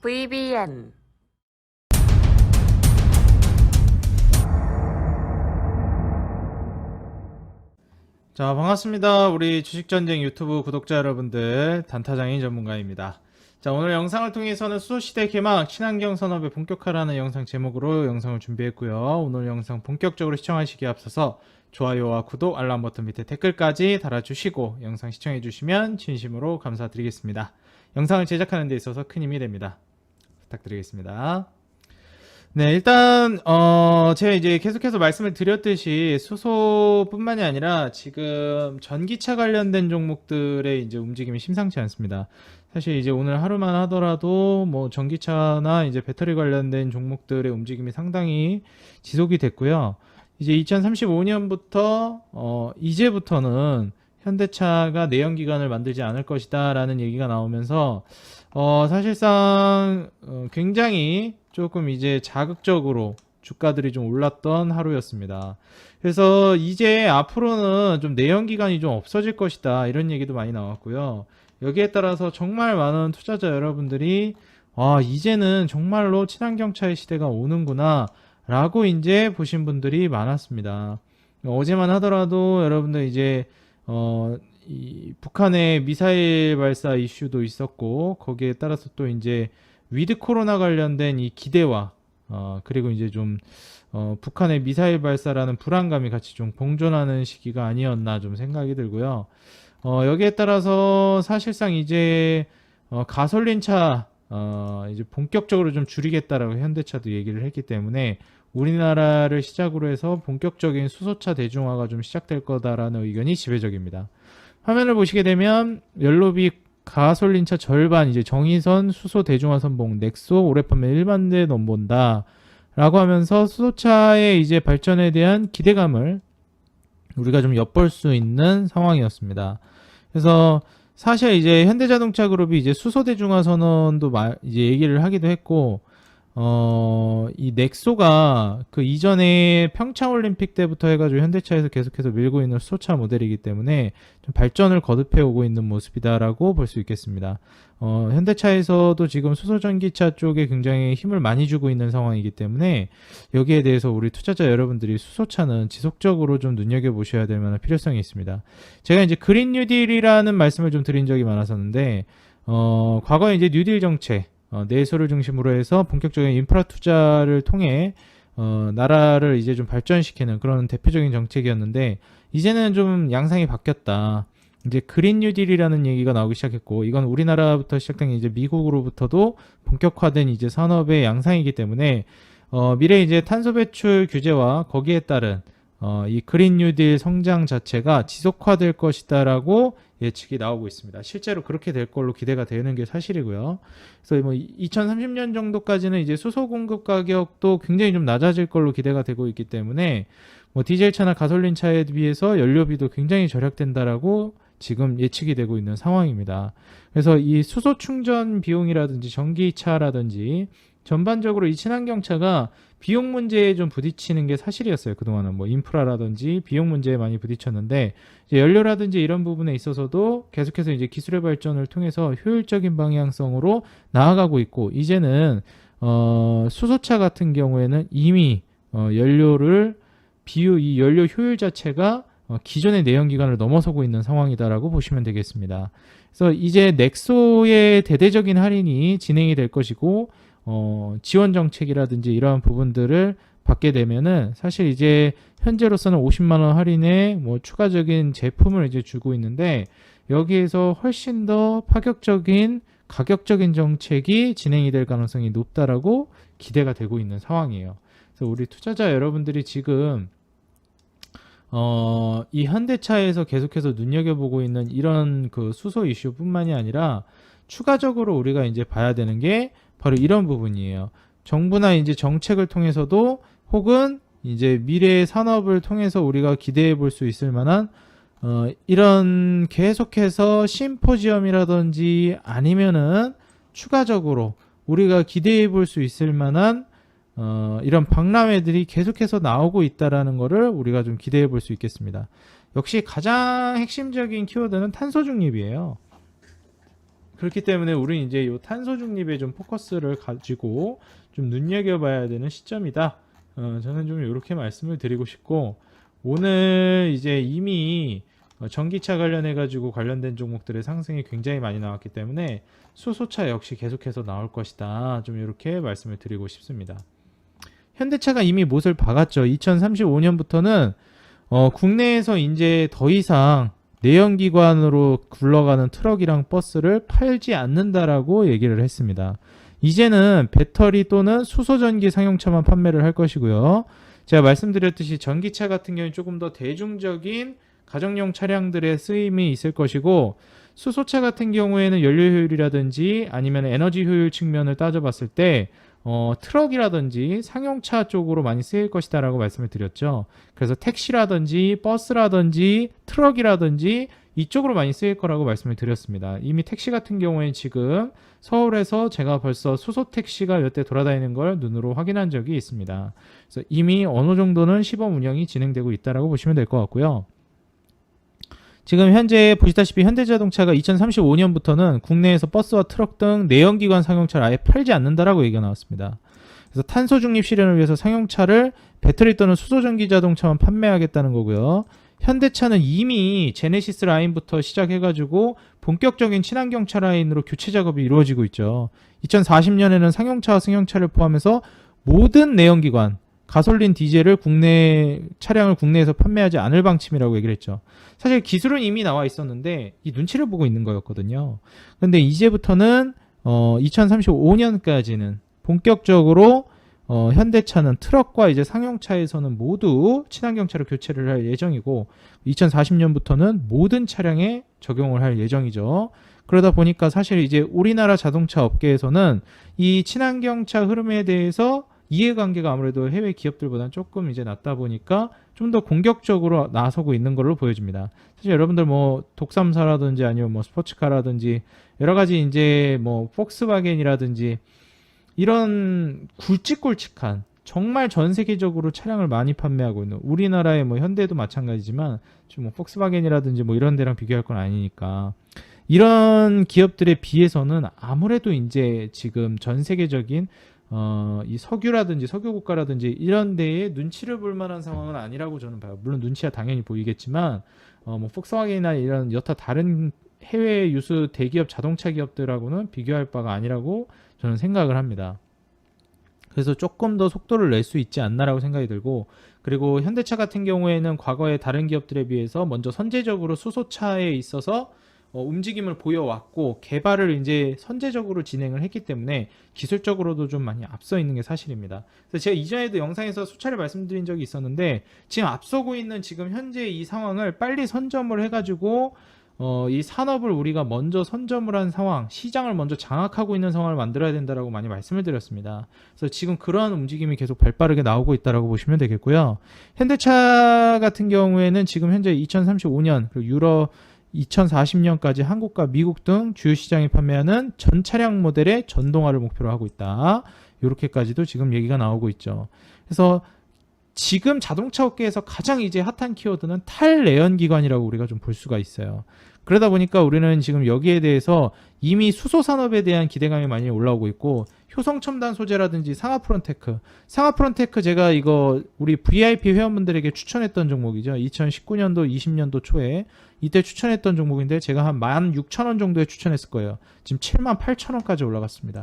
VBN 자, 반갑습니다. 우리 주식전쟁 유튜브 구독자 여러분들, 단타장인 전문가입니다. 자, 오늘 영상을 통해서는 수소시대 개막, 친환경 산업에 본격화라는 영상 제목으로 영상을 준비했고요. 오늘 영상 본격적으로 시청하시기에 앞서서 좋아요와 구독, 알람 버튼 밑에 댓글까지 달아주시고 영상 시청해주시면 진심으로 감사드리겠습니다. 영상을 제작하는 데 있어서 큰 힘이 됩니다. 부탁드리겠습니다. 네, 일단 제가 이제 계속해서 말씀을 드렸듯이 수소뿐만이 아니라 지금 전기차 관련된 종목들의 이제 움직임이 심상치 않습니다. 사실 이제 오늘 하루만 하더라도 뭐 전기차나 이제 배터리 관련된 종목들의 움직임이 상당히 지속이 됐고요. 이제 2035년부터 이제부터는 현대차가 내연기관을 만들지 않을 것이다라는 얘기가 나오면서 사실상 굉장히 조금 이제 자극적으로 주가들이 좀 올랐던 하루였습니다. 그래서 이제 앞으로는 좀 내연기관이 좀 없어질 것이다 이런 얘기도 많이 나왔고요. 여기에 따라서 정말 많은 투자자 여러분들이 이제는 정말로 친환경차의 시대가 오는구나 라고 이제 보신 분들이 많았습니다. 어제만 하더라도 여러분들 이제 이 북한의 미사일 발사 이슈도 있었고 거기에 따라서 또 이제 위드 코로나 관련된 이 기대와 그리고 이제 좀 북한의 미사일 발사라는 불안감이 같이 좀 공존하는 시기가 아니었나 좀 생각이 들고요. 여기에 따라서 사실상 이제 가솔린차 이제 본격적으로 좀 줄이겠다라고 현대차도 얘기를 했기 때문에 우리나라를 시작으로 해서 본격적인 수소차 대중화가 좀 시작될 거다라는 의견이 지배적입니다. 화면을 보시게 되면 연료비 가솔린차 절반 이제 정의선 수소 대중화 선봉 넥소 올해 판매 1만 대 넘본다 라고 하면서 수소차의 이제 발전에 대한 기대감을 우리가 좀 엿볼 수 있는 상황이었습니다. 그래서 사실 이제 현대자동차 그룹이 이제 수소 대중화 선언도 이제 얘기를 하기도 했고 이 넥소가 그 이전에 평창올림픽 때부터 해가지고 현대차에서 계속해서 밀고 있는 수소차 모델이기 때문에 좀 발전을 거듭해 오고 있는 모습이다라고 볼 수 있겠습니다. 현대차에서도 지금 수소전기차 쪽에 굉장히 힘을 많이 주고 있는 상황이기 때문에 여기에 대해서 우리 투자자 여러분들이 수소차는 지속적으로 좀 눈여겨보셔야 될 만한 필요성이 있습니다. 제가 이제 그린 뉴딜이라는 말씀을 좀 드린 적이 많았었는데 과거에 이제 뉴딜 정책 내수를 중심으로 해서 본격적인 인프라 투자를 통해 나라를 이제 좀 발전시키는 그런 대표적인 정책이었는데 이제는 좀 양상이 바뀌었다. 이제 그린 뉴딜이라는 얘기가 나오기 시작했고 이건 우리나라부터 시작된 이제 미국으로부터도 본격화된 이제 산업의 양상이기 때문에 미래 이제 탄소 배출 규제와 거기에 따른 이 그린 뉴딜 성장 자체가 지속화될 것이다라고 예측이 나오고 있습니다. 실제로 그렇게 될 걸로 기대가 되는 게 사실이고요. 그래서 뭐 2030년 정도까지는 이제 수소 공급 가격도 굉장히 좀 낮아질 걸로 기대가 되고 있기 때문에 뭐 디젤차나 가솔린차에 비해서 연료비도 굉장히 절약된다라고 지금 예측이 되고 있는 상황입니다. 그래서 이 수소 충전 비용이라든지 전기차라든지 전반적으로 이 친환경차가 비용 문제에 좀 부딪히는 게 사실이었어요. 그동안은 뭐 인프라라든지 비용 문제에 많이 부딪혔는데 이제 연료라든지 이런 부분에 있어서도 계속해서 이제 기술의 발전을 통해서 효율적인 방향성으로 나아가고 있고 이제는 수소차 같은 경우에는 이미 연료를 이 연료 효율 자체가 기존의 내연기관을 넘어서고 있는 상황이다라고 보시면 되겠습니다. 그래서 이제 넥소의 대대적인 할인이 진행이 될 것이고 지원 정책이라든지 이러한 부분들을 받게 되면은 사실 이제 현재로서는 50만 원 할인에 뭐 추가적인 제품을 이제 주고 있는데 여기에서 훨씬 더 파격적인 가격적인 정책이 진행이 될 가능성이 높다라고 기대가 되고 있는 상황이에요. 그래서 우리 투자자 여러분들이 지금 이 현대차에서 계속해서 눈여겨보고 있는 이런 그 수소 이슈뿐만이 아니라 추가적으로 우리가 이제 봐야 되는 게 바로 이런 부분이에요. 정부나 이제 정책을 통해서도 혹은 이제 미래의 산업을 통해서 우리가 기대해 볼 수 있을 만한 이런 계속해서 심포지엄이라든지 아니면은 추가적으로 우리가 기대해 볼 수 있을 만한 이런 박람회들이 계속해서 나오고 있다라는 거를 우리가 좀 기대해 볼 수 있겠습니다. 역시 가장 핵심적인 키워드는 탄소 중립이에요. 그렇기 때문에 우리는 이제 이 탄소 중립에 좀 포커스를 가지고 좀 눈여겨봐야 되는 시점이다. 저는 좀 이렇게 말씀을 드리고 싶고, 오늘 이제 이미 전기차 관련해 가지고 관련된 종목들의 상승이 굉장히 많이 나왔기 때문에 수소차 역시 계속해서 나올 것이다. 좀 이렇게 말씀을 드리고 싶습니다. 현대차가 이미 못을 박았죠. 2035년부터는 국내에서 이제 더 이상 내연기관으로 굴러가는 트럭이랑 버스를 팔지 않는다라고 얘기를 했습니다. 이제는 배터리 또는 수소전기 상용차만 판매를 할 것이고요. 제가 말씀드렸듯이 전기차 같은 경우는 조금 더 대중적인 가정용 차량들의 쓰임이 있을 것이고, 수소차 같은 경우에는 연료 효율이라든지 아니면 에너지 효율 측면을 따져봤을 때 트럭이라든지 상용차 쪽으로 많이 쓰일 것이다 라고 말씀을 드렸죠. 그래서 택시라든지 버스라든지 트럭이라든지 이쪽으로 많이 쓰일 거라고 말씀을 드렸습니다. 이미 택시 같은 경우에는 지금 서울에서 제가 벌써 수소 택시가 몇 대 돌아다니는 걸 눈으로 확인한 적이 있습니다. 그래서 이미 어느 정도는 시범 운영이 진행되고 있다라고 보시면 될 것 같고요. 지금 현재 보시다시피 현대자동차가 2035년부터는 국내에서 버스와 트럭 등 내연기관 상용차를 아예 팔지 않는다라고 얘기가 나왔습니다. 그래서 탄소 중립 실현을 위해서 상용차를 배터리 또는 수소전기 자동차만 판매하겠다는 거고요. 현대차는 이미 제네시스 라인부터 시작해가지고 본격적인 친환경차 라인으로 교체 작업이 이루어지고 있죠. 2040년에는 상용차와 승용차를 포함해서 모든 내연기관 가솔린, 디젤을 차량을 국내에서 판매하지 않을 방침이라고 얘기를 했죠. 사실 기술은 이미 나와 있었는데 이 눈치를 보고 있는 거였거든요. 근데 이제부터는 2035년까지는 본격적으로 현대차는 트럭과 이제 상용차에서는 모두 친환경차로 교체를 할 예정이고, 2040년부터는 모든 차량에 적용을 할 예정이죠. 그러다 보니까 사실 이제 우리나라 자동차 업계에서는 이 친환경차 흐름에 대해서 이해관계가 아무래도 해외 기업들보다는 조금 이제 낮다 보니까 좀 더 공격적으로 나서고 있는 걸로 보여집니다. 사실 여러분들 뭐 독삼사라든지 아니면 뭐 스포츠카라든지 여러 가지 이제 뭐 폭스바겐이라든지 이런 굵직굵직한 정말 전 세계적으로 차량을 많이 판매하고 있는 우리나라의 뭐 현대도 마찬가지지만 좀 뭐 폭스바겐이라든지 뭐 이런 데랑 비교할 건 아니니까 이런 기업들에 비해서는 아무래도 이제 지금 전 세계적인 이 석유라든지 석유 국가라든지 이런 데에 눈치를 볼 만한 상황은 아니라고 저는 봐요. 물론 눈치가 당연히 보이겠지만 뭐 폭스바겐이나 이런 여타 다른 해외 유수 대기업 자동차 기업들하고는 비교할 바가 아니라고 저는 생각을 합니다. 그래서 조금 더 속도를 낼 수 있지 않나라고 생각이 들고, 그리고 현대차 같은 경우에는 과거에 다른 기업들에 비해서 먼저 선제적으로 수소차에 있어서 움직임을 보여왔고 개발을 이제 선제적으로 진행을 했기 때문에 기술적으로도 좀 많이 앞서 있는 게 사실입니다. 그래서 제가 이전에도 영상에서 수차례 말씀드린 적이 있었는데, 지금 앞서고 있는 지금 현재 이 상황을 빨리 선점을 해가지고 이 산업을 우리가 먼저 선점을 한 상황, 시장을 먼저 장악하고 있는 상황을 만들어야 된다라고 많이 말씀을 드렸습니다. 그래서 지금 그러한 움직임이 계속 발빠르게 나오고 있다라고 보시면 되겠고요. 현대차 같은 경우에는 지금 현재 2035년 그리고 유럽 2040년까지 한국과 미국 등 주요 시장에 판매하는 전 차량 모델의 전동화를 목표로 하고 있다. 이렇게까지도 지금 얘기가 나오고 있죠. 그래서 지금 자동차 업계에서 가장 이제 핫한 키워드는 탈내연기관이라고 우리가 좀 볼 수가 있어요. 그러다 보니까 우리는 지금 여기에 대해서 이미 수소 산업에 대한 기대감이 많이 올라오고 있고, 효성 첨단 소재라든지 상하프론테크 제가 이거 우리 VIP 회원분들에게 추천했던 종목이죠. 2019년도 20년도 초에 이때 추천했던 종목인데 제가 한 16,000원 정도에 추천했을 거예요. 지금 78,000원까지 올라갔습니다.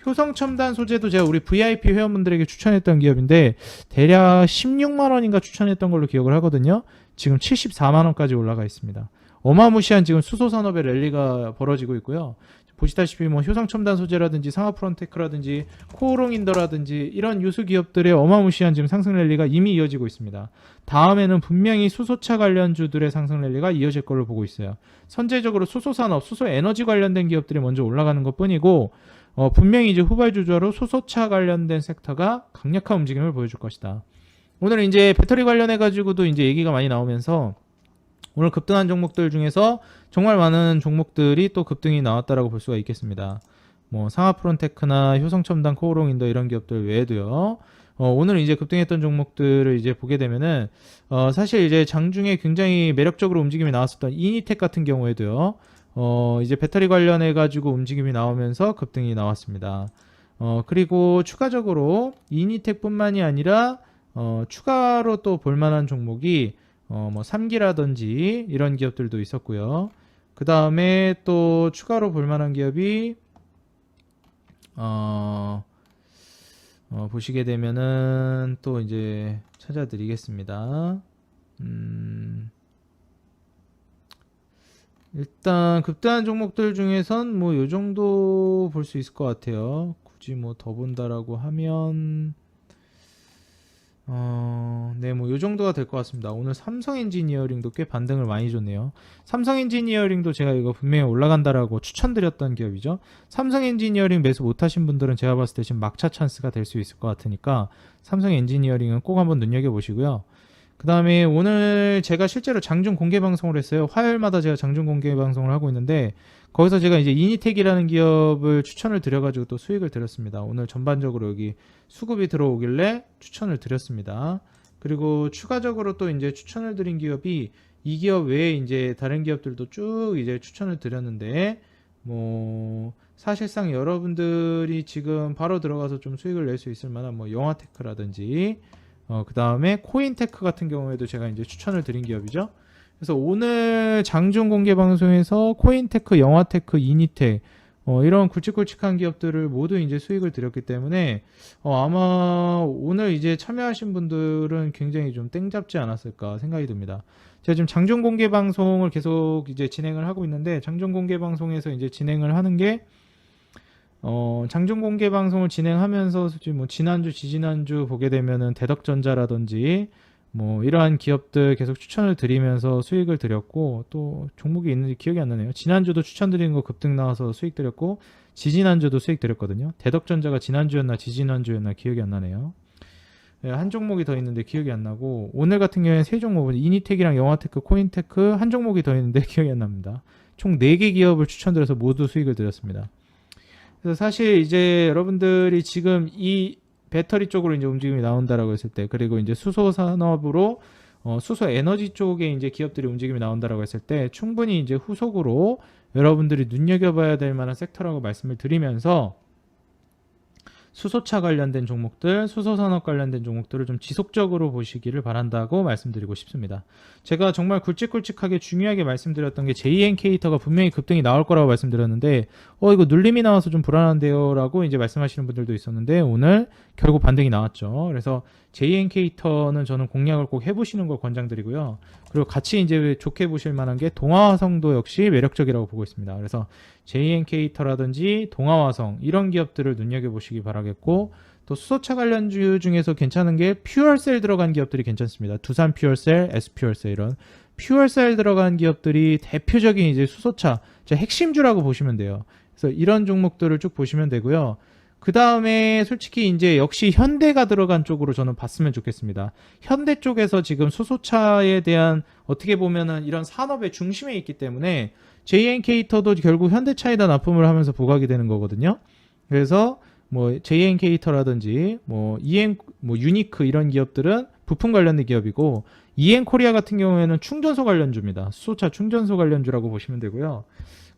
효성 첨단 소재도 제가 우리 VIP 회원분들에게 추천했던 기업인데 대략 16만 원인가 추천했던 걸로 기억을 하거든요. 지금 74만 원까지 올라가 있습니다. 어마무시한 지금 수소 산업의 랠리가 벌어지고 있고요. 보시다시피 뭐 효성 첨단 소재라든지 상하프론테크라든지 코오롱인더라든지 이런 유수 기업들의 어마무시한 지금 상승 랠리가 이미 이어지고 있습니다. 다음에는 분명히 수소차 관련주들의 상승 랠리가 이어질 걸로 보고 있어요. 선제적으로 수소 산업, 수소 에너지 관련된 기업들이 먼저 올라가는 것뿐이고 분명히 이제 후발주자로 수소차 관련된 섹터가 강력한 움직임을 보여줄 것이다. 오늘 이제 배터리 관련해 가지고도 이제 얘기가 많이 나오면서 오늘 급등한 종목들 중에서 정말 많은 종목들이 또 급등이 나왔다라고 볼 수가 있겠습니다. 뭐 상하프론테크나 효성첨단, 코오롱인더 이런 기업들 외에도요. 오늘 이제 급등했던 종목들을 이제 보게 되면은 사실 이제 장중에 굉장히 매력적으로 움직임이 나왔었던 이니텍 같은 경우에도요. 이제 배터리 관련해 가지고 움직임이 나오면서 급등이 나왔습니다. 그리고 추가적으로 이니텍뿐만이 아니라 추가로 또 볼만한 종목이 뭐 3기라든지 이런 기업들도 있었고요. 그 다음에 또 추가로 볼만한 기업이 보시게 되면은 또 이제 찾아드리겠습니다. 일단 급등한 종목들 중에선 뭐 요 정도 볼 수 있을 것 같아요. 굳이 뭐 더 본다라고 하면 네, 뭐 요 정도가 될 것 같습니다. 오늘 삼성 엔지니어링도 꽤 반등을 많이 줬네요. 삼성 엔지니어링도 제가 이거 분명히 올라간다라고 추천드렸던 기업이죠. 삼성 엔지니어링 매수 못하신 분들은 제가 봤을 때 지금 막차 찬스가 될 수 있을 것 같으니까 삼성 엔지니어링은 꼭 한번 눈여겨보시고요. 그 다음에 오늘 제가 실제로 장중 공개 방송을 했어요. 화요일마다 제가 장중 공개 방송을 하고 있는데 거기서 제가 이제 이니텍이라는 기업을 추천을 드려가지고 또 수익을 드렸습니다. 오늘 전반적으로 여기 수급이 들어오길래 추천을 드렸습니다. 그리고 추가적으로 또 이제 추천을 드린 기업이 이 기업 외에 이제 다른 기업들도 쭉 이제 추천을 드렸는데 뭐 사실상 여러분들이 지금 바로 들어가서 좀 수익을 낼 수 있을 만한 뭐 영화테크라든지 그 다음에 코인테크 같은 경우에도 제가 이제 추천을 드린 기업이죠. 그래서 오늘 장중 공개 방송에서 코인테크, 영화테크, 이니텍 이런 굵직굵직한 기업들을 모두 이제 수익을 드렸기 때문에 아마 오늘 이제 참여하신 분들은 굉장히 좀 땡 잡지 않았을까 생각이 듭니다. 제가 지금 장중 공개 방송을 계속 이제 진행을 하고 있는데 장중 공개 방송에서 이제 진행을 하는 게 장중 공개 방송을 진행하면서 뭐 지난주, 지지난주 보게 되면은 대덕전자라든지 뭐 이러한 기업들 계속 추천을 드리면서 수익을 드렸고 또 종목이 있는지 기억이 안 나네요. 지난주도 추천드린 거 급등 나와서 수익 드렸고 지지난주도 수익 드렸거든요. 대덕전자가 지난주였나 지지난주였나 기억이 안 나네요. 한 종목이 더 있는데 기억이 안 나고 오늘 같은 경우에는 세 종목은 이니텍이랑 영화테크, 코인테크 한 종목이 더 있는데 기억이 안 납니다. 총 4개 기업을 추천드려서 모두 수익을 드렸습니다. 그래서 사실 이제 여러분들이 지금 이 배터리 쪽으로 이제 움직임이 나온다라고 했을 때, 그리고 이제 수소 산업으로 수소 에너지 쪽에 이제 기업들이 움직임이 나온다라고 했을 때, 충분히 이제 후속으로 여러분들이 눈여겨봐야 될 만한 섹터라고 말씀을 드리면서 수소차 관련된 종목들, 수소산업 관련된 종목들을 좀 지속적으로 보시기를 바란다고 말씀드리고 싶습니다. 제가 정말 굵직굵직하게 중요하게 말씀드렸던 게 JN케이터가 분명히 급등이 나올 거라고 말씀드렸는데 이거 눌림이 나와서 좀 불안한데요 라고 이제 말씀하시는 분들도 있었는데 오늘 결국 반등이 나왔죠. 그래서 JN케이터는 저는 공략을 꼭 해보시는 걸 권장드리고요. 그리고 같이 이제 좋게 보실 만한 게 동아화성도 역시 매력적이라고 보고 있습니다. 그래서 JN케이터라든지 동아화성 이런 기업들을 눈여겨보시기 바라겠고 또 수소차 관련주 중에서 괜찮은 게 퓨얼셀 들어간 기업들이 괜찮습니다. 두산 퓨얼셀, S퓨얼셀 이런 퓨얼셀 들어간 기업들이 대표적인 이제 수소차 핵심주라고 보시면 돼요. 그래서 이런 종목들을 쭉 보시면 되고요. 그 다음에 솔직히 이제 역시 현대가 들어간 쪽으로 저는 봤으면 좋겠습니다. 현대 쪽에서 지금 수소차에 대한 어떻게 보면은 이런 산업의 중심에 있기 때문에 JN케이터도 결국 현대차에다 납품을 하면서 부각이 되는 거거든요. 그래서 뭐 JN케이터라든지 뭐 유니크 이런 기업들은 부품 관련된 기업이고 EN코리아 같은 경우에는 충전소 관련주입니다. 수소차 충전소 관련주라고 보시면 되고요.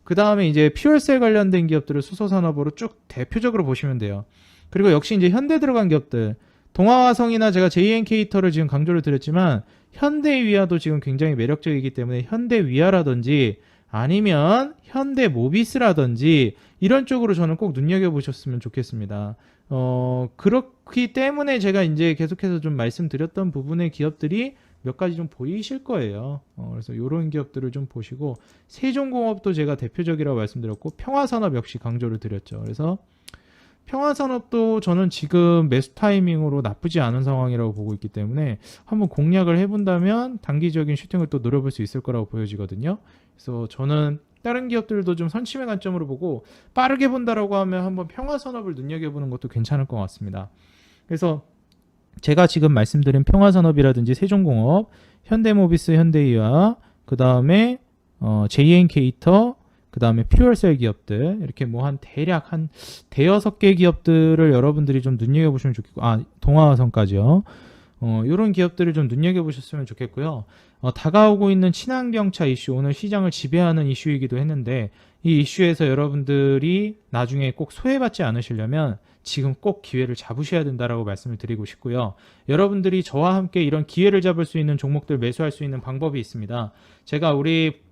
그 다음에 이제 퓨얼셀 관련된 기업들을 수소산업으로 쭉 대표적으로 보시면 돼요. 그리고 역시 이제 현대 들어간 기업들, 동아화성이나 제가 JN케이터를 지금 강조를 드렸지만 현대위아도 지금 굉장히 매력적이기 때문에 현대위아라든지 아니면 현대모비스라든지 이런 쪽으로 저는 꼭 눈여겨보셨으면 좋겠습니다. 그렇기 때문에 제가 이제 계속해서 좀 말씀드렸던 부분의 기업들이 몇 가지 좀 보이실 거예요. 그래서 이런 기업들을 좀 보시고 세종공업도 제가 대표적이라고 말씀드렸고 평화산업 역시 강조를 드렸죠. 그래서 평화산업도 저는 지금 매수 타이밍으로 나쁘지 않은 상황이라고 보고 있기 때문에 한번 공략을 해본다면 단기적인 슈팅을 또 노려볼 수 있을 거라고 보여지거든요. 그래서 저는 다른 기업들도 좀 선침의 관점으로 보고 빠르게 본다라고 하면 한번 평화산업을 눈여겨보는 것도 괜찮을 것 같습니다. 그래서 제가 지금 말씀드린 평화산업이라든지 세종공업, 현대모비스, 현대이와 그 다음에 JN케이터, 그 다음에 퓨얼셀 기업들 이렇게 뭐 한 대략 한 대여섯 개 기업들을 여러분들이 좀 눈여겨보시면 좋겠고 동아화성까지요. 이런 기업들을 좀 눈여겨보셨으면 좋겠고요. 다가오고 있는 친환경차 이슈, 오늘 시장을 지배하는 이슈이기도 했는데 이 이슈에서 여러분들이 나중에 꼭 소외받지 않으시려면 지금 꼭 기회를 잡으셔야 된다라고 말씀을 드리고 싶고요. 여러분들이 저와 함께 이런 기회를 잡을 수 있는 종목들 매수할 수 있는 방법이 있습니다. 제가 우리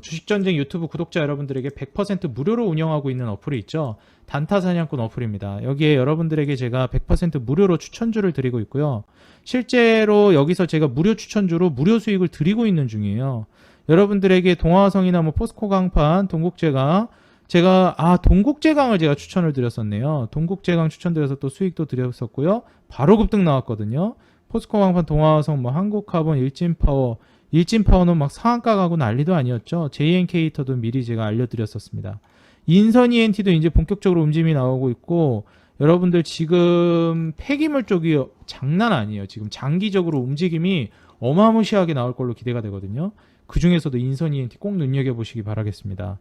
주식전쟁 유튜브 구독자 여러분들에게 100% 무료로 운영하고 있는 어플이 있죠. 단타 사냥꾼 어플입니다. 여기에 여러분들에게 제가 100% 무료로 추천주를 드리고 있고요. 실제로 여기서 제가 무료 추천주로 무료 수익을 드리고 있는 중이에요. 여러분들에게 동화성이나 뭐 포스코 강판, 동국제강, 동국제강을 제가 추천을 드렸었네요. 동국제강 추천드려서 또 수익도 드렸었고요. 바로 급등 나왔거든요. 포스코 강판, 동화성, 뭐 한국카본, 일진파워는 막 상한가 가고 난리도 아니었죠. JNK터도 미리 제가 알려드렸었습니다. 인선 ENT도 이제 본격적으로 움직임이 나오고 있고, 여러분들 지금 폐기물 쪽이 장난 아니에요. 지금 장기적으로 움직임이 어마무시하게 나올 걸로 기대가 되거든요. 그 중에서도 인선 ENT 꼭 눈여겨보시기 바라겠습니다.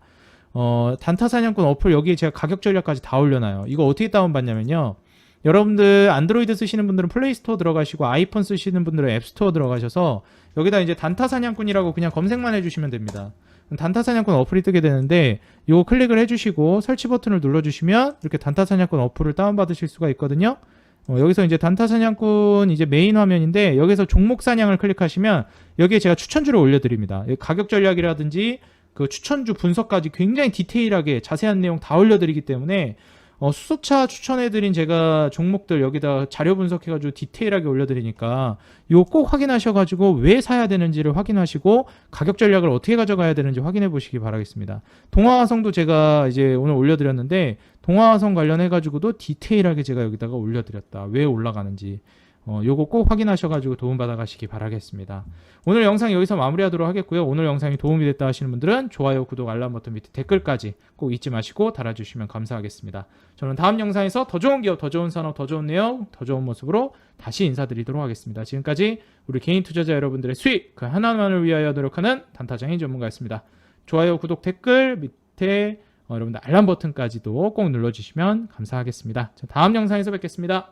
단타 사냥꾼 어플 여기에 제가 가격 전략까지 다 올려놔요. 이거 어떻게 다운받냐면요. 여러분들 안드로이드 쓰시는 분들은 플레이스토어 들어가시고 아이폰 쓰시는 분들은 앱스토어 들어가셔서 여기다 이제 단타 사냥꾼이라고 그냥 검색만 해주시면 됩니다. 단타 사냥꾼 어플이 뜨게 되는데 이거 클릭을 해주시고 설치 버튼을 눌러주시면 이렇게 단타 사냥꾼 어플을 다운받으실 수가 있거든요. 여기서 이제 단타 사냥꾼 이제 메인 화면인데 여기서 종목 사냥을 클릭하시면 여기에 제가 추천주를 올려드립니다. 가격 전략이라든지 그 추천주 분석까지 굉장히 디테일하게 자세한 내용 다 올려드리기 때문에 수소차 추천해드린 제가 종목들 여기다 자료 분석해가지고 디테일하게 올려드리니까 이거 꼭 확인하셔가지고 왜 사야 되는지를 확인하시고 가격 전략을 어떻게 가져가야 되는지 확인해 보시기 바라겠습니다. 동화화성도 제가 이제 오늘 올려드렸는데 동화화성 관련해가지고도 디테일하게 제가 여기다가 올려드렸다. 왜 올라가는지. 요거 꼭 확인하셔가지고 도움받아 가시기 바라겠습니다. 오늘 영상 여기서 마무리하도록 하겠고요. 오늘 영상이 도움이 됐다 하시는 분들은 좋아요, 구독, 알람 버튼 밑에 댓글까지 꼭 잊지 마시고 달아주시면 감사하겠습니다. 저는 다음 영상에서 더 좋은 기업, 더 좋은 산업, 더 좋은 내용, 더 좋은 모습으로 다시 인사드리도록 하겠습니다. 지금까지 우리 개인 투자자 여러분들의 수익 그 하나만을 위하여 노력하는 단타장인 전문가였습니다. 좋아요, 구독, 댓글 밑에 여러분들 알람 버튼까지도 꼭 눌러주시면 감사하겠습니다. 다음 영상에서 뵙겠습니다.